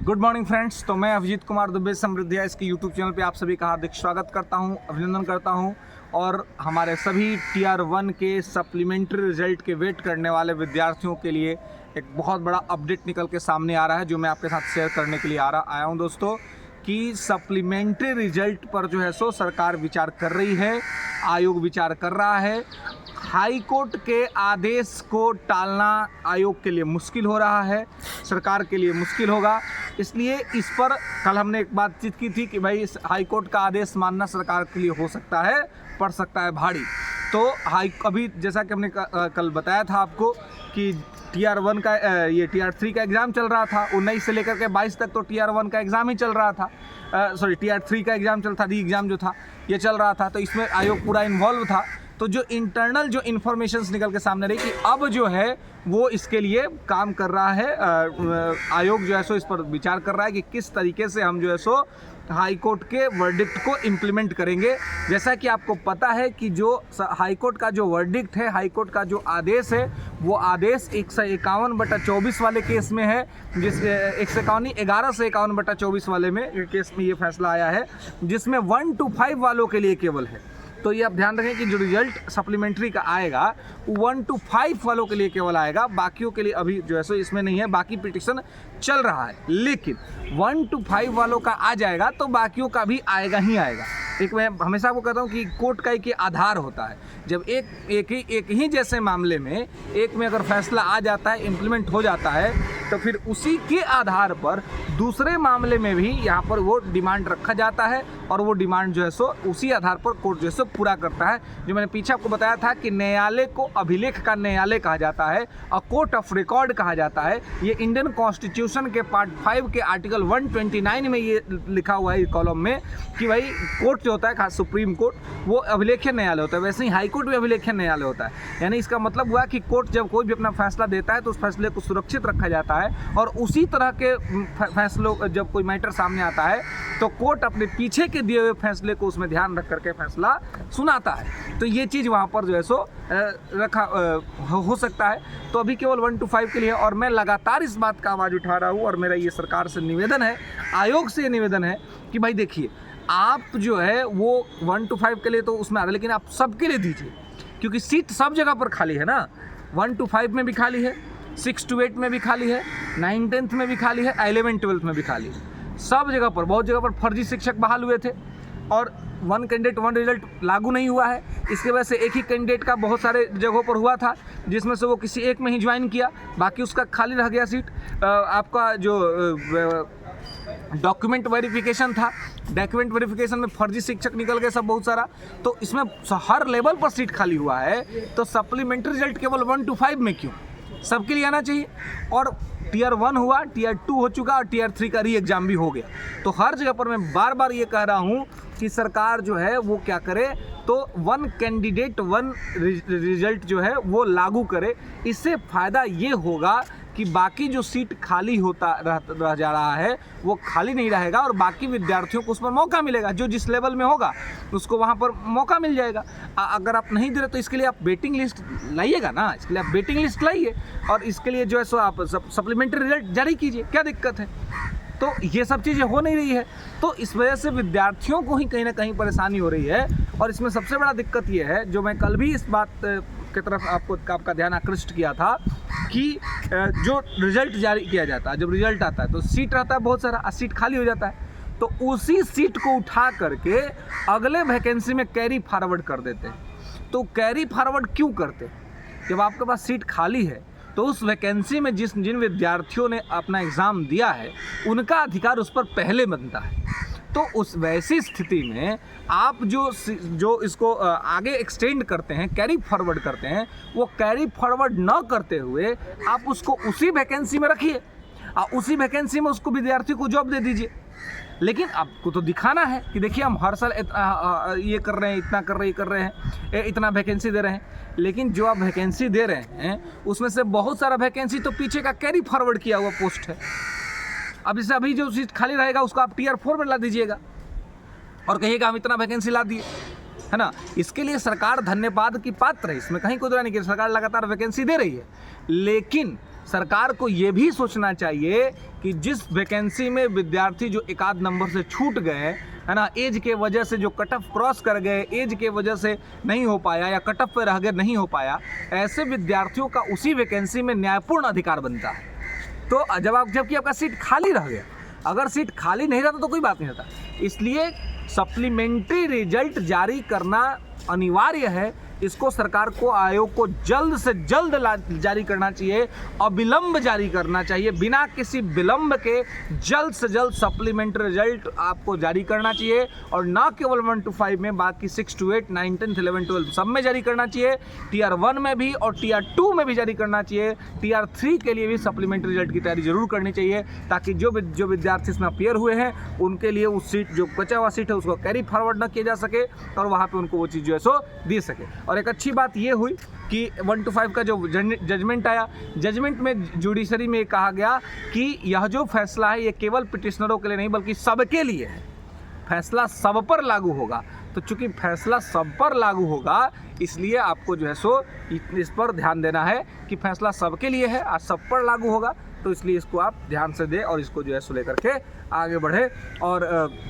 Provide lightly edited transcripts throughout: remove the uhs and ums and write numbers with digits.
Good morning friends. तो मैं अभिजीत कुमार दुबे समृद्धिया इसके यूट्यूब चैनल पे आप सभी का हार्दिक स्वागत करता हूं, अभिनंदन करता हूं। और हमारे सभी टीयर 1 के सप्लीमेंट्री रिजल्ट के वेट करने वाले विद्यार्थियों के लिए एक बहुत बड़ा अपडेट निकल के सामने आ रहा है, जो मैं आपके साथ शेयर करने के लिए आया हूं दोस्तों। कि सप्लीमेंट्री रिजल्ट पर जो है सो सरकार विचार कर रही है, आयोग विचार कर रहा है। हाई कोर्ट के आदेश को टालना आयोग के लिए मुश्किल हो रहा है, सरकार के लिए मुश्किल होगा। इसलिए इस पर कल हमने एक बातचीत की थी कि भाई इस हाई कोर्ट का आदेश मानना सरकार के लिए हो सकता है, पड़ सकता है भारी। तो अभी जैसा कि हमने कल बताया था आपको कि टीआर 1 का ये टीआर 3 का एग्ज़ाम चल रहा था। 19 से लेकर के 22 तक तो टीआर 1 का एग्ज़ाम ही चल रहा था, टीआर 3 का एग्ज़ाम चल था, री एग्ज़ाम जो था ये चल रहा था। तो इसमें आयोग पूरा इन्वॉल्व था। तो जो इंटरनल जो इन्फॉर्मेशंस निकल के सामने रही कि अब जो है वो इसके लिए काम कर रहा है, आयोग जो है सो इस पर विचार कर रहा है कि किस तरीके से हम जो है सो हाई कोर्ट के वर्डिक्ट को इम्प्लीमेंट करेंगे। जैसा कि आपको पता है कि जो हाई कोर्ट का जो वर्डिक्ट है, हाई कोर्ट का जो आदेश है, वो आदेश 151/24 वाले केस में है, जिस 1151/24 वाले में केस में ये फैसला आया है, जिसमें 1 to 5 वालों के लिए केवल है। तो ये आप ध्यान रखें कि जो रिजल्ट सप्लीमेंट्री का आएगा 1 to 5 वालों के लिए केवल आएगा, बाकियों के लिए अभी जो है सो इसमें नहीं है। बाकी पिटिशन चल रहा है, लेकिन 1 to 5 वालों का आ जाएगा तो बाकियों का भी आएगा ही आएगा। एक मैं हमेशा आपको कहता हूँ कि कोर्ट का एक आधार होता है। जब एक ही जैसे मामले में एक में अगर फैसला आ जाता है, इम्प्लीमेंट हो जाता है, तो फिर उसी के आधार पर दूसरे मामले में भी यहाँ पर वो डिमांड रखा जाता है और वो डिमांड जो है सो उसी आधार पर कोर्ट जो है सो पूरा करता है। जो मैंने पीछे आपको बताया था कि न्यायालय को अभिलेख का न्यायालय कहा जाता है और कोर्ट ऑफ रिकॉर्ड कहा जाता है। ये इंडियन कॉन्स्टिट्यूशन के पार्ट 5 के आर्टिकल 129 में ये लिखा हुआ है कॉलम में कि भाई कोर्ट जो होता है, खास सुप्रीम कोर्ट, वो अभिलेख्य न्यायालय होता है। वैसे ही हाई कोर्ट भी अभिलेख्य न्यायालय होता है। यानी इसका मतलब हुआ कि कोर्ट जब कोई भी अपना फैसला देता है तो उस फैसले को सुरक्षित रखा जाता है और उसी तरह के फैसलों जब कोई मैटर सामने आता है तो कोर्ट अपने पीछे के दिए हुए फैसले को उसमें ध्यान रख करके फैसला सुनाता है। तो ये चीज़ वहाँ पर जो है सो रखा हो सकता है। तो अभी केवल 1 to 5 के लिए, और मैं लगातार इस बात का आवाज़ उठा रहा हूँ और मेरा ये सरकार से निवेदन है, आयोग से निवेदन है कि भाई देखिए, आप जो है वो 1 to 5 के लिए तो उसमें आ रहा है, लेकिन आप सबके लिए दीजिए, क्योंकि सीट सब जगह पर खाली है ना। 1 to 5 में भी खाली है, 6 to 8 में भी खाली है, 9-10th में भी खाली है, 11-12th में भी खाली है। सब जगह पर, बहुत जगह पर फर्जी शिक्षक बहाल हुए थे और 1 कैंडिडेट 1 रिजल्ट लागू नहीं हुआ है। इसके वजह से एक ही कैंडिडेट का बहुत सारे जगहों पर हुआ था, जिसमें से वो किसी एक में ही ज्वाइन किया, बाकी उसका खाली रह गया सीट। आपका जो डॉक्यूमेंट वेरिफिकेशन था, डॉक्यूमेंट वेरिफिकेशन में फर्जी शिक्षक निकल गए सब बहुत सारा। तो इसमें हर लेवल पर सीट खाली हुआ है। तो सप्लीमेंट्री रिजल्ट केवल 1 to 5 में क्यों? सबके लिए आना चाहिए। और टीयर 1 हुआ, टीयर 2 हो चुका और टीयर 3 का री एग्ज़ाम भी हो गया। तो हर जगह पर मैं बार बार ये कह रहा हूँ कि सरकार जो है वो क्या करे, तो 1 कैंडिडेट 1 रिजल्ट जो है वो लागू करे। इससे फ़ायदा ये होगा कि बाकी जो सीट खाली रह जा रहा है वो खाली नहीं रहेगा और बाकी विद्यार्थियों को उस पर मौका मिलेगा। जो जिस लेवल में होगा उसको वहाँ पर मौका मिल जाएगा। अगर आप नहीं दे रहे तो इसके लिए आप वेटिंग लिस्ट लाइएगा ना, इसके लिए आप वेटिंग लिस्ट लाइए और इसके लिए जो है सो आप सप्लीमेंट्री रिजल्ट जारी कीजिए। क्या दिक्कत है? तो ये सब चीज़ें हो नहीं रही है, तो इस वजह से विद्यार्थियों को ही कहीं ना कहीं परेशानी हो रही है। और इसमें सबसे बड़ा दिक्कत ये है, जो मैं कल भी इस बात की तरफ आपका ध्यान आकृष्ट किया था, कि जो रिजल्ट जारी किया जाता है, जब रिजल्ट आता है तो सीट रहता है बहुत सारा, सीट खाली हो जाता है, तो उसी सीट को उठा करके अगले वैकेंसी में कैरी फॉरवर्ड कर देते हैं। तो कैरी फॉरवर्ड क्यों करते हैं? जब आपके पास सीट खाली है तो उस वैकेंसी में जिन विद्यार्थियों ने अपना एग्ज़ाम दिया है उनका अधिकार उस पर पहले बनता है। तो उस वैसी स्थिति में आप जो इसको आगे एक्सटेंड करते हैं, कैरी फॉरवर्ड करते हैं, वो कैरी फॉरवर्ड न करते हुए आप उसको उसी वैकेंसी में रखिए और उसी वैकेंसी में उसको विद्यार्थी को जॉब दे दीजिए। लेकिन आपको तो दिखाना है कि देखिए हम हर साल ये कर रहे हैं, इतना कर रहे हैं, इतना वैकेंसी दे रहे हैं। लेकिन जो आप वैकेंसी दे रहे हैं उसमें से बहुत सारा वैकेंसी तो पीछे का कैरी फॉरवर्ड किया हुआ पोस्ट है। अब इससे अभी जो सीट खाली रहेगा उसको आप टीयर 4 में ला दीजिएगा और कहिएगा हम इतना वैकेंसी ला दिए, है ना। इसके लिए सरकार धन्यवाद की पात्र है, इसमें कहीं कोई दोहरा नहीं कि सरकार लगातार वैकेंसी दे रही है, लेकिन सरकार को ये भी सोचना चाहिए कि जिस वैकेंसी में विद्यार्थी जो एक आध नंबर से छूट गए, है ना, एज के वजह से जो कट ऑफ क्रॉस कर गए, एज के वजह से नहीं हो पाया या कट ऑफ पे रह गए, नहीं हो पाया, ऐसे विद्यार्थियों का उसी वैकेंसी में न्यायपूर्ण अधिकार बनता है। तो जबकि आपका सीट खाली रह गया, अगर सीट खाली नहीं रहता तो कोई बात नहीं रहता। इसलिए सप्लीमेंट्री रिजल्ट जारी करना अनिवार्य है। इसको सरकार को, आयोग को जल्द से जल्द जारी करना चाहिए, अविलंब जारी करना चाहिए, बिना किसी विलंब के जल्द से जल्द सप्लीमेंट्री रिजल्ट आपको जारी करना चाहिए। और ना केवल 1 to 5 में, बाकी 6 to 8, 9, 10, 11, 12 सब में जारी करना चाहिए। Tier 1 में भी और Tier 2 में भी जारी करना चाहिए। Tier 3 के लिए भी सप्लीमेंट्री रिजल्ट की तैयारी जरूर करनी चाहिए, ताकि जो विद्यार्थी इसमें अपीयर हुए हैं उनके लिए उस सीट, जो बचा हुआ सीट है, उसको कैरी फॉरवर्ड ना किया जा सके और वहाँ पर उनको वो चीज़ जो है सो दे सके। और एक अच्छी बात ये हुई कि 1 to 5 का जो जजमेंट आया, जजमेंट में जुडिशरी में कहा गया कि यह जो फैसला है ये केवल पिटिशनरों के लिए नहीं बल्कि सबके लिए है, फैसला सब पर लागू होगा। तो चूंकि फैसला सब पर लागू होगा, इसलिए आपको जो है सो इस पर ध्यान देना है कि फैसला सबके लिए है और सब पर लागू होगा। तो इसलिए इसको आप ध्यान से दें और इसको जो है सो लेकर के आगे बढ़े और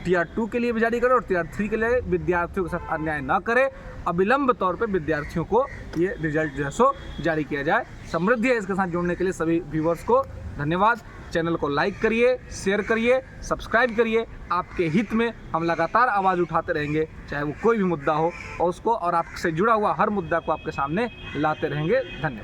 Tier 2 के लिए भी जारी करें और Tier 3 के लिए विद्यार्थियों के साथ अन्याय न करें। अविलंब तौर पे विद्यार्थियों को ये रिजल्ट जो है सो जारी किया जाए। समृद्धि है इसके साथ जुड़ने के लिए सभी व्यूवर्स को धन्यवाद। चैनल को लाइक करिए, शेयर करिए, सब्सक्राइब करिए। आपके हित में हम लगातार आवाज़ उठाते रहेंगे, चाहे वो कोई भी मुद्दा हो, और उसको और आपसे जुड़ा हुआ हर मुद्दा को आपके सामने लाते रहेंगे। धन्यवाद।